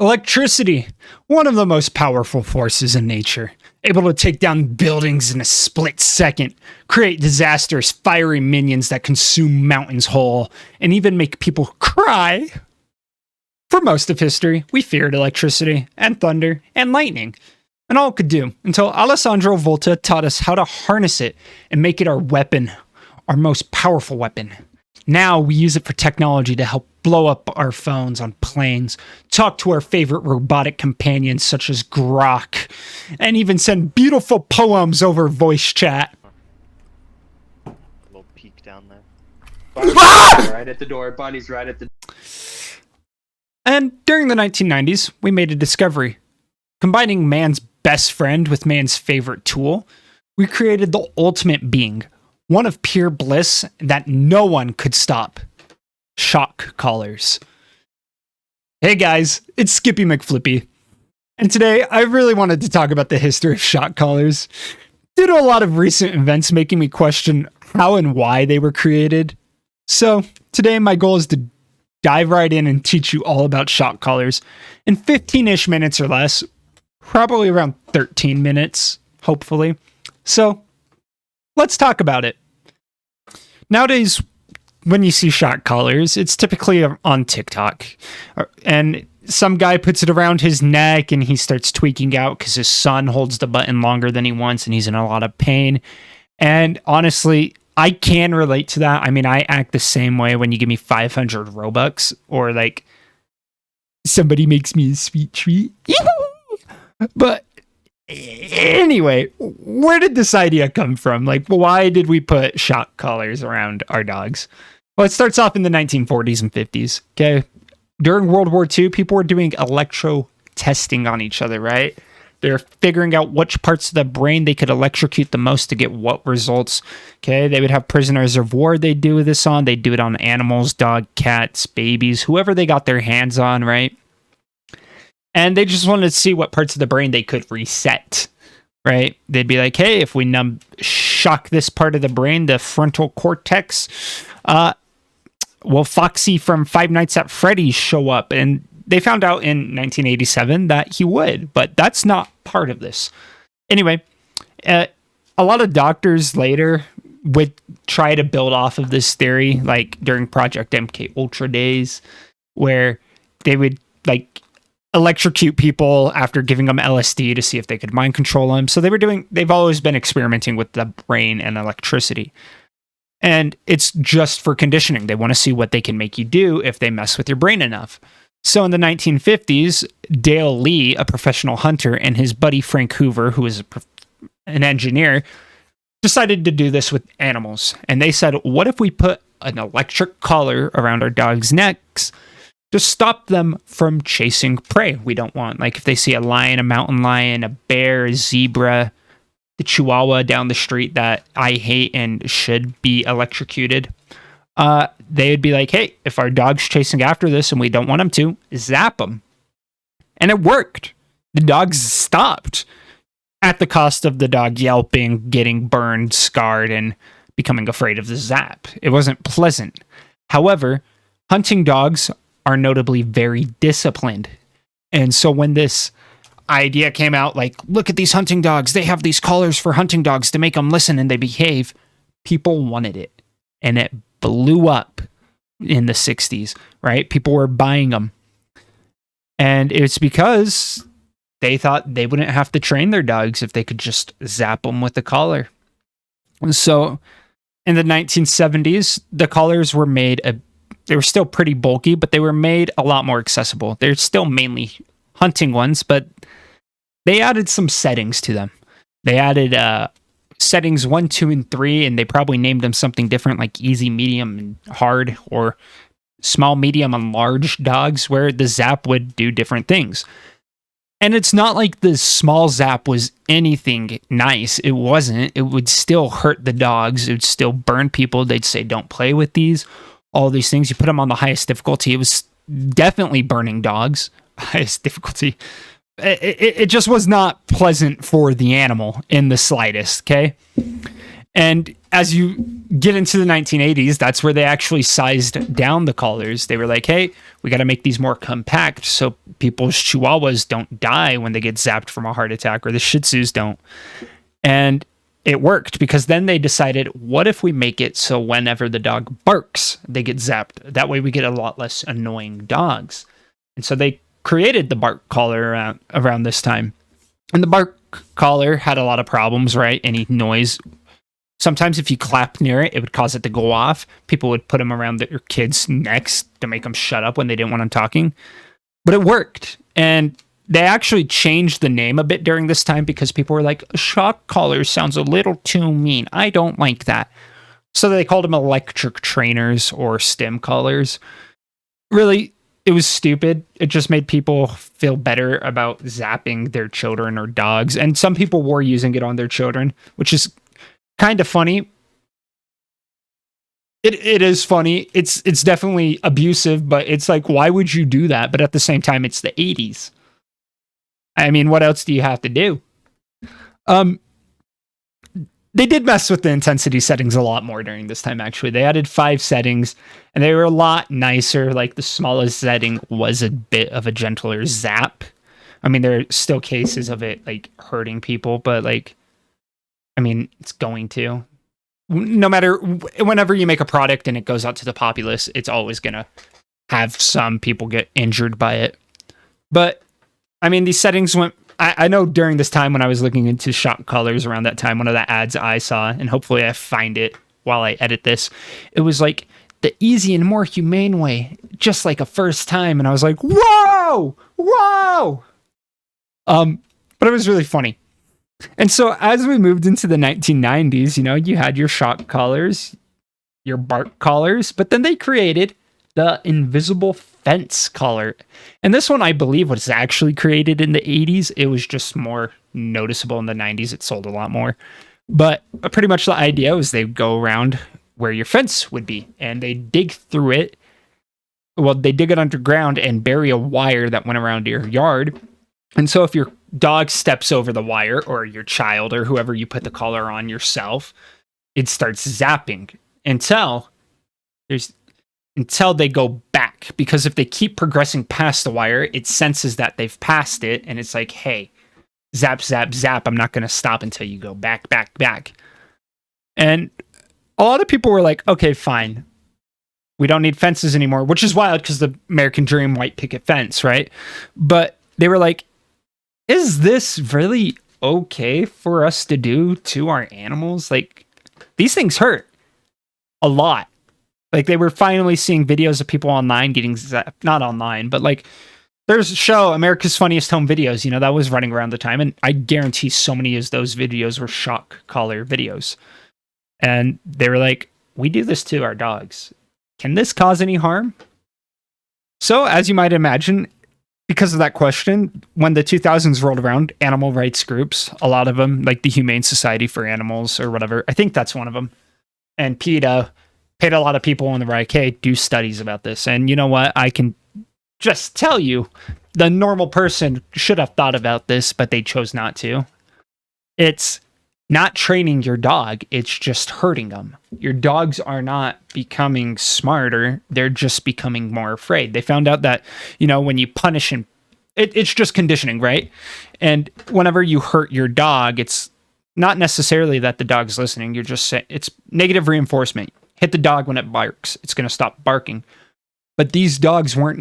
Electricity, one of the most powerful forces in nature, able to take down buildings in a split second, create disastrous, fiery minions that consume mountains whole, and even make people cry. For most of history, we feared electricity, and thunder, and lightning, and all it could do, until Alessandro Volta taught us how to harness it and make it our weapon, our most powerful weapon. Now we use it for technology to help blow up our phones on planes, talk to our favorite robotic companions such as Grok, and even send beautiful poems over voice chat. A little peek down there. Bonnie's right at the door. Bonnie's right at the door. And during the 1990s, we made a discovery. Combining man's best friend with man's favorite tool, we created the ultimate being, one of pure bliss that no one could stop. Shock collars. Hey guys, it's Skippy McFlippy. And today, I really wanted to talk about the history of shock collars. Due to a lot of recent events making me question how and why they were created. So, today my goal is to dive right in and teach you all about shock collars in 15-ish minutes or less. Probably around 13 minutes, hopefully. So, let's talk about it. Nowadays, when you see shock collars, it's typically on TikTok. And some guy puts it around his neck and he starts tweaking out because his son holds the button longer than he wants and he's in a lot of pain. And honestly, I can relate to that. I mean, I act the same way when you give me 500 Robux or like somebody makes me a sweet treat. But anyway, where did this idea come from? Like, why did we put shock collars around our dogs? Well, it starts off in the 1940s and 50s, okay? During World War II, people were doing electro testing on each other, right? They're figuring out which parts of the brain they could electrocute the most to get what results, okay? They would have prisoners of war they'd do this on. They'd do it on animals, dog, cats, babies, whoever they got their hands on, right? And they just wanted to see what parts of the brain they could reset, right? They'd be like, hey, if we shock this part of the brain, the frontal cortex, will Foxy from Five Nights at Freddy's show up? And they found out in 1987 that he would, but that's not part of this. Anyway, a lot of doctors later would try to build off of this theory, like during Project MK Ultra days, where they would like electrocute people after giving them LSD to see if they could mind control them. So they've always been experimenting with the brain and electricity. And it's just for conditioning. They want to see what they can make you do if they mess with your brain enough. So in the 1950s, Dale Lee, a professional hunter, and his buddy Frank Hoover, who is an engineer, decided to do this with animals. And they said, what if we put an electric collar around our dogs' necks to stop them from chasing prey we don't want? Like if they see a lion, a mountain lion, a bear, a zebra, the chihuahua down the street that I hate and should be electrocuted, they'd be like, hey, if our dog's chasing after this and we don't want them to, zap them. And it worked. The dogs stopped at the cost of the dog yelping, getting burned, scarred, and becoming afraid of the zap. It wasn't pleasant. However, hunting dogs are notably very disciplined. And so when this idea came out, like, look at these hunting dogs, they have these collars for hunting dogs to make them listen and they behave, people wanted it. And it blew up in the 60s, right? People were buying them. And it's because they thought they wouldn't have to train their dogs if they could just zap them with the collar. So in the 1970s, the collars were made, they were still pretty bulky, but they were made a lot more accessible. They're still mainly hunting ones, but they added some settings to them. They added settings 1, 2, and 3, and they probably named them something different, like easy, medium, and hard, or small, medium, and large dogs, where the zap would do different things. And it's not like the small zap was anything nice. It wasn't. It would still hurt the dogs. It would still burn people. They'd say, don't play with these. All these things. You put them on the highest difficulty. It was definitely burning dogs. Highest difficulty. It just was not pleasant for the animal in the slightest, okay? And as you get into the 1980s, that's where they actually sized down the collars. They were like, hey, we got to make these more compact so people's chihuahuas don't die when they get zapped from a heart attack, or the shih tzus don't. And it worked, because then they decided, what if we make it so whenever the dog barks, they get zapped? That way we get a lot less annoying dogs. And so they created the bark collar around this time. And the bark collar had a lot of problems, right? Any noise. Sometimes if you clap near it, it would cause it to go off. People would put them around their kids' necks to make them shut up when they didn't want them talking. But it worked. And they actually changed the name a bit during this time, because people were like, shock collar sounds a little too mean. I don't like that. So they called them electric trainers or stem collars. Really, it was stupid. It just made people feel better about zapping their children or dogs. And some people were using it on their children, which is kind of funny. It is funny. It's definitely abusive, but it's like, why would you do that? But at the same time, it's the 80s. I mean, what else do you have to do? They did mess with the intensity settings a lot more during this time, actually. They added 5 settings, and they were a lot nicer. Like, the smallest setting was a bit of a gentler zap. I mean, there are still cases of it, like, hurting people, but, like, I mean, it's going to. No matter, whenever you make a product and it goes out to the populace, it's always going to have some people get injured by it. But, I mean, these settings went... I know during this time when I was looking into shock collars around that time, one of the ads I saw, and hopefully I find it while I edit this, it was like the easy and more humane way, just like a first time. And I was like, whoa, whoa. But it was really funny. And so as we moved into the 1990s, you know, you had your shock collars, your bark collars, but then they created the invisible fence collar. And this one, I believe, was actually created in the 80s. It was just more noticeable in the 90s. It sold a lot more. But pretty much the idea was they would go around where your fence would be, and they dig through it. Well, they dig it underground and bury a wire that went around your yard. And so if your dog steps over the wire, or your child, or whoever you put the collar on yourself, it starts zapping until they go back. Because if they keep progressing past the wire, it senses that they've passed it, and it's like, hey, zap, zap, zap, I'm not going to stop until you go back, back, back. And a lot of people were like, okay, fine. We don't need fences anymore, which is wild because the American Dream white picket fence, right? But they were like, is this really okay for us to do to our animals? Like, these things hurt a lot. Like, they were finally seeing videos of people online getting zapped. Not online, but like, there's a show, America's Funniest Home Videos, you know, that was running around the time. And I guarantee so many of those videos were shock collar videos. And they were like, we do this to our dogs. Can this cause any harm? So, as you might imagine, because of that question, when the 2000s rolled around, animal rights groups, a lot of them, like the Humane Society for Animals or whatever, I think that's one of them, and PETA paid a lot of people on the right, hey, do studies about this. And you know what? I can just tell you, the normal person should have thought about this, but they chose not to. It's not training your dog, it's just hurting them. Your dogs are not becoming smarter, they're just becoming more afraid. They found out that, you know, when you punish and it's just conditioning, right? And whenever you hurt your dog, it's not necessarily that the dog's listening, you're just saying it's negative reinforcement. Hit the dog when it barks, it's going to stop barking. But these dogs weren't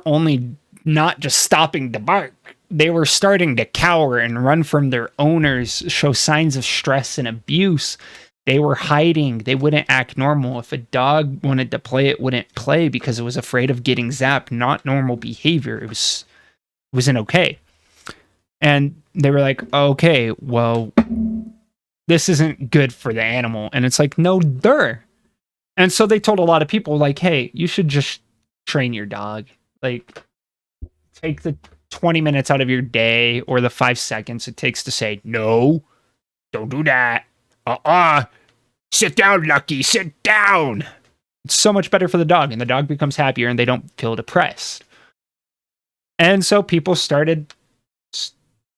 only not just stopping to bark, they were starting to cower and run from their owners, show signs of stress and abuse. They were hiding. They wouldn't act normal. If a dog wanted to play, it wouldn't play because it was afraid of getting zapped. Not normal behavior. It wasn't okay. And they were like, okay, well, this isn't good for the animal. And it's like, no, And so they told a lot of people, like, hey, you should just train your dog. Like, take the 20 minutes out of your day or the 5 seconds it takes to say, no, don't do that. Sit down, Lucky, sit down. It's so much better for the dog, and the dog becomes happier and they don't feel depressed. And so people started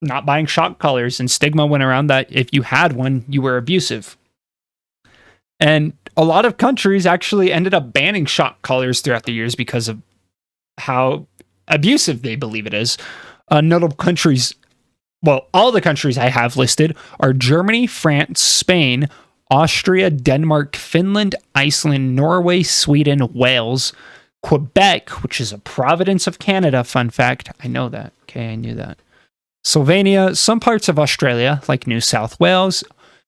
not buying shock collars, and stigma went around that if you had one, you were abusive. And a lot of countries actually ended up banning shock collars throughout the years because of how abusive they believe it is. Notable countries, well, all the countries I have listed are Germany, France, Spain, Austria, Denmark, Finland, Iceland, Norway, Sweden, Wales, Quebec, which is a province of Canada, fun fact. I know that. Okay, I knew that. Slovenia, some parts of Australia, like New South Wales,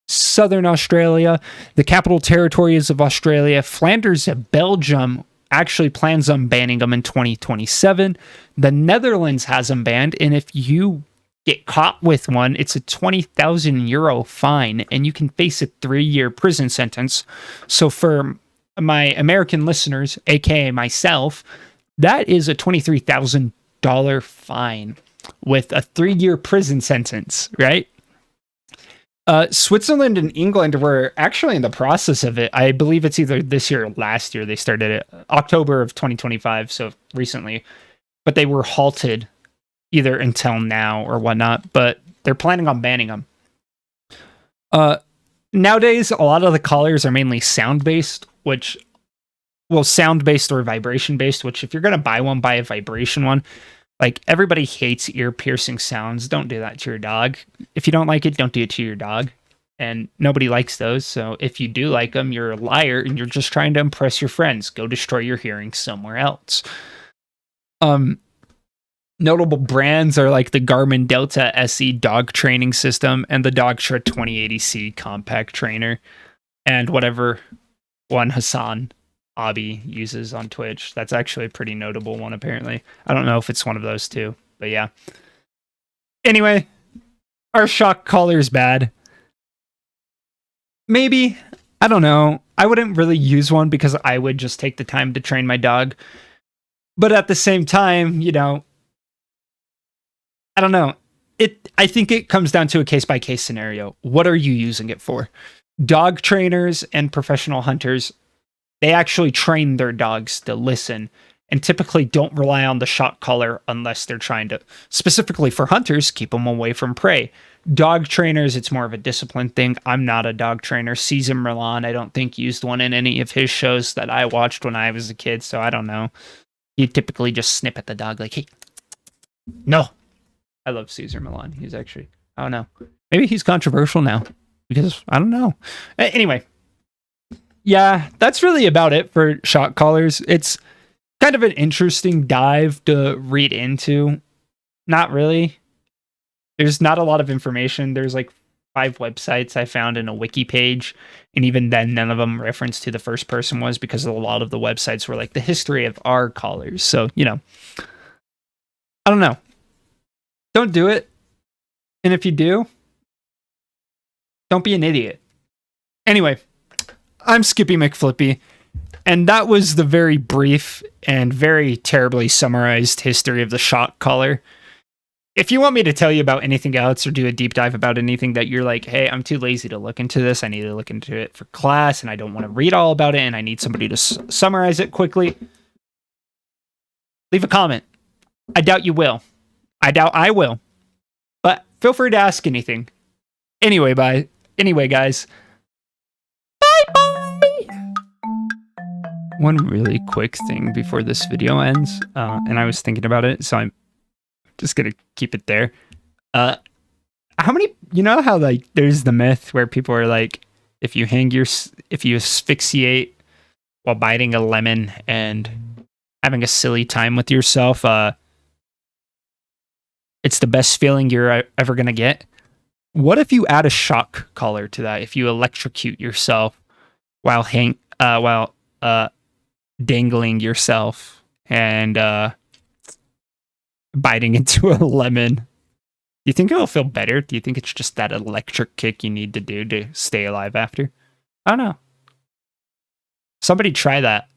Southern Australia, the Capital Territories of Australia, Flanders, Belgium actually plans on banning them in 2027. The Netherlands has them banned, and if you get caught with one, it's a 20,000 euro fine, and you can face a 3-year prison sentence. So for my American listeners, aka myself, that is a $23,000 fine with a 3-year prison sentence, right? Switzerland and England were actually in the process of it. I believe it's either this year or last year they started it, October of 2025, so recently. But they were halted either until now or whatnot, but they're planning on banning them. Nowadays, a lot of the collars are mainly sound-based, sound-based or vibration-based, which if you're going to buy one, buy a vibration one. Like, everybody hates ear-piercing sounds. Don't do that to your dog. If you don't like it, don't do it to your dog. And nobody likes those, so if you do like them, you're a liar, and you're just trying to impress your friends. Go destroy your hearing somewhere else. Notable brands are like the Garmin Delta SE dog training system and the Dogtra 2080C compact trainer, and whatever one Hassan Abi uses on Twitch. That's actually a pretty notable one, apparently. I don't know if it's one of those two, but yeah. Anyway, are shock collars bad? Maybe. I don't know. I wouldn't really use one because I would just take the time to train my dog. But at the same time, you know, I don't know. I think it comes down to a case-by-case scenario. What are you using it for? Dog trainers and professional hunters, they actually train their dogs to listen and typically don't rely on the shock collar unless they're trying to, specifically for hunters, keep them away from prey. Dog trainers, it's more of a discipline thing. I'm not a dog trainer. Cesar Milan, I don't think, used one in any of his shows that I watched when I was a kid, so I don't know. You typically just snip at the dog like, hey, no. I love Cesar Milan. He's actually, I don't know. Maybe he's controversial now because I don't know. Anyway. Yeah, that's really about it for shock collars. It's kind of an interesting dive to read into. Not really. There's not a lot of information. There's like 5 websites I found in a wiki page, and even then none of them referenced who the first person was because a lot of the websites were like the history of our collars. So, you know, I don't know. Don't do it. And if you do, don't be an idiot. Anyway, I'm Skippy McFlippy, and that was the very brief and very terribly summarized history of the shock collar. If you want me to tell you about anything else or do a deep dive about anything that you're like, hey, I'm too lazy to look into this, I need to look into it for class, and I don't want to read all about it, and I need somebody to summarize it quickly, leave a comment. I doubt you will. I doubt I will. But feel free to ask anything. Anyway, guys. One really quick thing before this video ends, and I was thinking about it, so I'm just gonna keep it there. How many, you know how like there's the myth where people are like, if you asphyxiate while biting a lemon and having a silly time with yourself, it's the best feeling you're ever gonna get. What if you add a shock collar to that? If you electrocute yourself while dangling yourself and biting into a lemon, do you think it'll feel better? Do you think it's just that electric kick you need to do to stay alive after? I don't know. Somebody try that.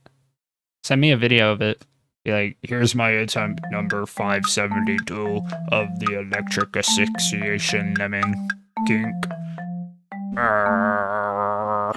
Send me a video of it. Be like, here's my attempt number 572 of the electric asphyxiation lemon kink.